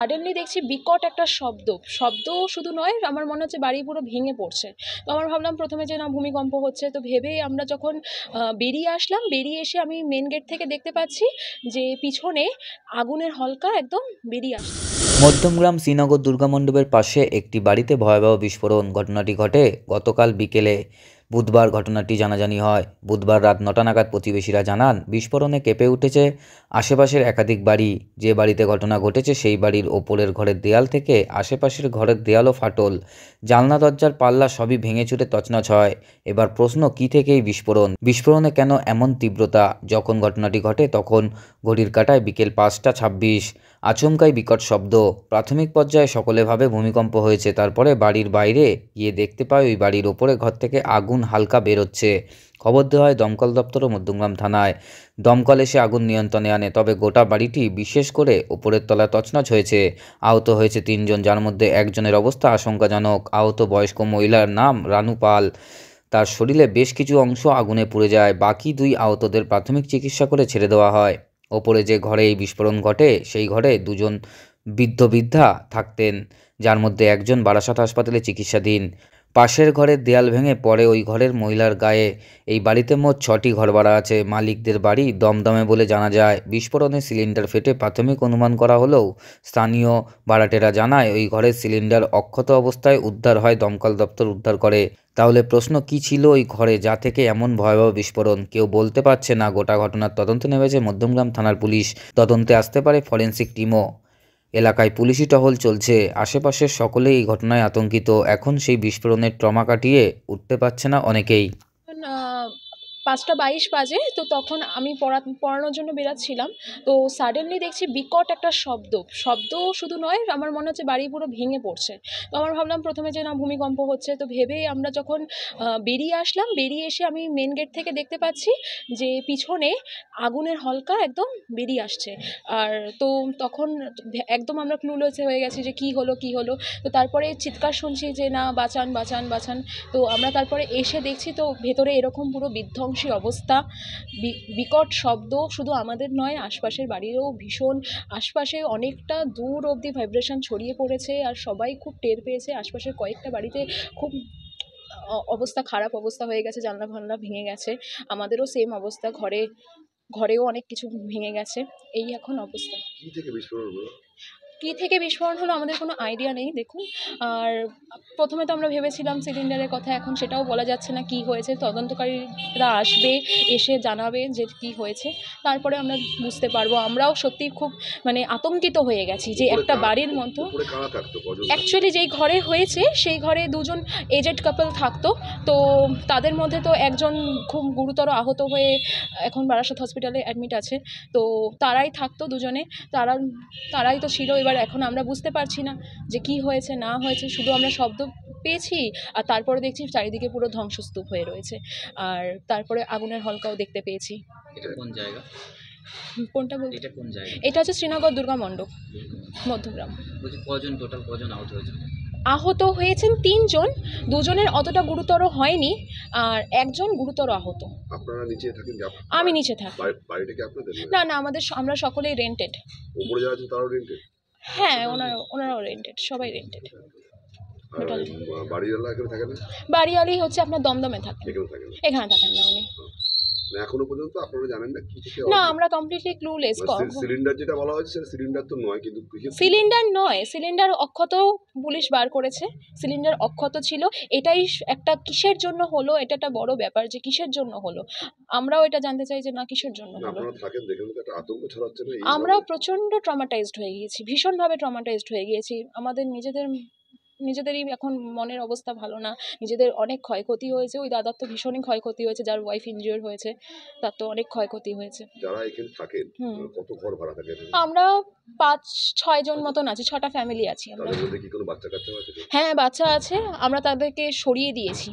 Suddenly দেখছি বিকট একটা শব্দ শুধু নয়, আমার মনে হচ্ছে বাড়ি পুরো ভেঙে পড়ছে। তো আমার ভাবলাম প্রথমে যে না ভূমিকম্প হচ্ছে, তো ভেবেই আমরা যখন বেরিয়ে আসলাম, বেরিয়ে এসে আমি মেন গেট থেকে দেখতে পাচ্ছি যে পিছনে আগুনের হলকা একদম বেরিয়ে আসছে। মধ্যমগ্রাম শ্রীনগর দুর্গা মণ্ডপের পাশে একটি বাড়িতে ভয়াবহ বিস্ফোরণ। ঘটনাটি ঘটে গতকাল বিকেলে। বুধবার ঘটনাটি জানাজানি হয়। বুধবার রাত ৯টা নাগাদ প্রতিবেশীরা জানান বিস্ফোরণে কেঁপে উঠেছে আশেপাশের একাধিক বাড়ি। যে বাড়িতে ঘটনা ঘটেছে সেই বাড়ির ওপরের ঘরের দেয়াল থেকে আশেপাশের ঘরের দেয়ালও ফাটল, জানলা দরজার পাল্লা সবই ভেঙে চুরে তছনছ হয়। এবার প্রশ্ন, কী থেকে এই বিস্ফোরণে কেন এমন তীব্রতা? যখন ঘটনাটি ঘটে তখন ঘড়ির কাঁটায় বিকেল ৫টা ২৬। আচমকাই বিকট শব্দ। প্রাথমিক পর্যায়ে সকলে ভাবে ভূমিকম্প হয়েছে। তারপরে বাড়ির বাইরে গিয়ে দেখতে পায় ওই বাড়ির ওপরে ঘর থেকে আগুন হালকা বেরোচ্ছে। খবর দেওয়া হয় দমকল দপ্তর ও মধ্যমগ্রাম থানায়। দমকল এসে আগুন নিয়ন্ত্রণে আনে। তবে গোটা বাড়িটি বিশেষ করে ওপরের তলা তছনছ হয়েছে। আহত হয়েছে ৩ জন, যার মধ্যে একজনের অবস্থা আশঙ্কাজনক। আহত বয়স্ক মহিলার নাম রানু পাল। তার শরীরে বেশ কিছু অংশ আগুনে পুড়ে যায়। বাকি ২ আহতদের প্রাথমিক চিকিৎসা করে ছেড়ে দেওয়া হয়। ওপরে যে ঘরে এই বিস্ফোরণ ঘটে সেই ঘরে ২ জন বৃদ্ধা থাকতেন, যার মধ্যে একজন বারাসাত হাসপাতালে চিকিৎসাধীন। পাশের ঘরের দেয়াল ভেঙে পড়ে ওই ঘরের মহিলার গায়ে। এই বাড়িতে মোট ৬টি ঘরভাড়া আছে। মালিকদের বাড়ি দমদমে বলে জানা যায়। বিস্ফোরণে সিলিন্ডার ফেটে প্রাথমিক অনুমান করা হলেও স্থানীয় ভাড়াটেরা জানায় ওই ঘরের সিলিন্ডার অক্ষত অবস্থায় উদ্ধার হয়, দমকল দপ্তর উদ্ধার করে। তাহলে প্রশ্ন, কী ছিল ওই ঘরে যা থেকে এমন ভয়াবহ বিস্ফোরণ? কেউ বলতে পারছে না। গোটা ঘটনার তদন্তে নেমেছে মধ্যমগ্রাম থানার পুলিশ। তদন্তে আসতে পারে ফরেনসিক টিমও। এলাকায় পুলিশি টহল চলছে। আশেপাশের সকলেই এই ঘটনায় আতঙ্কিত। এখন সেই বিস্ফোরণের ট্রমা কাটিয়ে উঠতে পারছে না অনেকেই। ৫টা ২২ বাজে, তো তখন আমি পড়ানোর জন্য বেরাচ্ছিলাম। তো সাডেনলি দেখছি বিকট একটা শব্দ শুধু নয়, আমার মনে হচ্ছে বাড়ি পুরো ভেঙে পড়ছে। তো আমার ভাবলাম প্রথমে যে না ভূমিকম্প হচ্ছে, তো ভেবেই আমরা যখন বেরিয়ে আসলাম, বেরিয়ে এসে আমি মেন গেট থেকে দেখতে পাচ্ছি যে পিছনে আগুনের হলকা একদম বেরিয়ে আসছে। আর তো তখন একদম আমরা ক্লুলেস হয়ে গেছি যে কী হলো। তো তারপরে চিৎকার শুনছি যে না বাঁচান বাঁচান বাঁচান। তো আমরা তারপরে এসে দেখছি তো ভেতরে এরকম পুরো বিধ্বংসী অবস্থা, বিকট শব্দ। শুধু আমাদের নয়, আশপাশের বাড়িরও ভীষণ, আশপাশে অনেকটা দূর অবধি ভাইব্রেশন ছড়িয়ে পড়েছে আর সবাই খুব টের পেয়েছে। আশপাশের কয়েকটা বাড়িতে খুব খারাপ অবস্থা হয়ে গেছে, জানলা ফানলা ভেঙে গেছে। আমাদেরও সেম অবস্থা, ঘরেও অনেক কিছু ভেঙে গেছে। এই এখন অবস্থা। কী থেকে বিস্ফোরণ হলো আমাদের কোনো আইডিয়া নেই দেখুন। আর প্রথমে তো আমরা ভেবেছিলাম সিলিন্ডারের কথা, এখন সেটাও বলা যাচ্ছে না কী হয়েছে। তদন্তকারীরা আসবে, এসে জানাবে যে কী হয়েছে, তারপরে আমরা বুঝতে পারবো। আমরাও সত্যিই খুব আতঙ্কিত হয়ে গেছি যে একটা বাড়ির মতো। অ্যাকচুয়ালি যেই ঘরে হয়েছে সেই ঘরে ২জন এজেড কাপল থাকতো। তো তাদের মধ্যে তো একজন খুব গুরুতর আহত হয়ে এখন বারাসত হসপিটালে অ্যাডমিট আছে। তো তারাই থাকতো ২জনে, তারাই তো ছিল। এবার এখন আমরা বুঝতে পারছি না যে কী হয়েছে না হয়েছে, শুধু আমরা শব্দ পেয়েছি আর তারপরে দেখছি চারিদিকে পুরো ধ্বংসস্তূপ হয়ে রয়েছে। আর তারপরে আগুনের হলকাও দেখতে পেয়েছি। এটা কোন জায়গা? কোনটা বলতে? এটা কোন জায়গা? এটা হচ্ছে শ্রীনগর দুর্গা মণ্ডপ, মধ্যমগ্রাম। বলছি টোটাল কজন আহত হয়েছে? আহত হয়েছেন ৩জন, ২জনের অতটা গুরুতর হয়নি আর একজন গুরুতর আহত। আপনারা নিচে থাকেন? আমি নিচে থাকি। বাড়িটা কি আপনাদের? না, আমরা সকলেই রেন্টেড। উপরে যারা আছে তারাও রেন্টেড? হ্যাঁ, ওনারাও রেন্টেড, সবাই রেন্টেড। বাড়িওয়ালা এখানে থাকে না? বাড়িওয়ালি হচ্ছে আপনার দমদমে থাকেন। এখানে থাকেন না উনি। এখনো পর্যন্ত আপনারা জানেন না কি থেকে? না, আমরা কমপ্লিটলি ক্লুলেস। সিলিন্ডার যেটা বলা হয়েছে সেটা সিলিন্ডার তো নয়, কিন্তু সিলিন্ডার অক্ষত পুলিশ বার করেছে। সিলিন্ডার অক্ষত ছিল। এটাই একটা কিসের জন্য হলো, এটা একটা বড় ব্যাপার যে কিসের জন্য হলো। আমরাও এটা জানতে চাই যে না কিসের জন্য হলো। আপনারা থাকেন দেখেন তো একটা আতঙ্ক ছড়াচ্ছে না? আমরাও প্রচন্ড ট্রমাটাইজড হয়ে গিয়েছি, ভীষণভাবে ট্রমাটাইজড হয়ে গিয়েছি। আমাদের নিজেদেরই এখন মনের অবস্থা ভালো না। নিজেদের অনেক ক্ষয়ক্ষতি হয়েছে। ওই দাদার তো ভীষণই ক্ষয়ক্ষতি হয়েছে, যার ওয়াইফ ইনজিওর হয়েছে, তার তো অনেক ক্ষয়ক্ষতি হয়েছে। যারা এখানে থাকেন কত ঘর ভাড়া থাকে? আমরা ৫-৬ জন মতন আছি, ৬টা ফ্যামিলি আছি আমরা। তাদের মধ্যে কি কোনো বাচ্চা কাচ্চা আছে? হ্যাঁ, বাচ্চা আছে। আমরা তাদেরকে সরিয়ে দিয়েছি।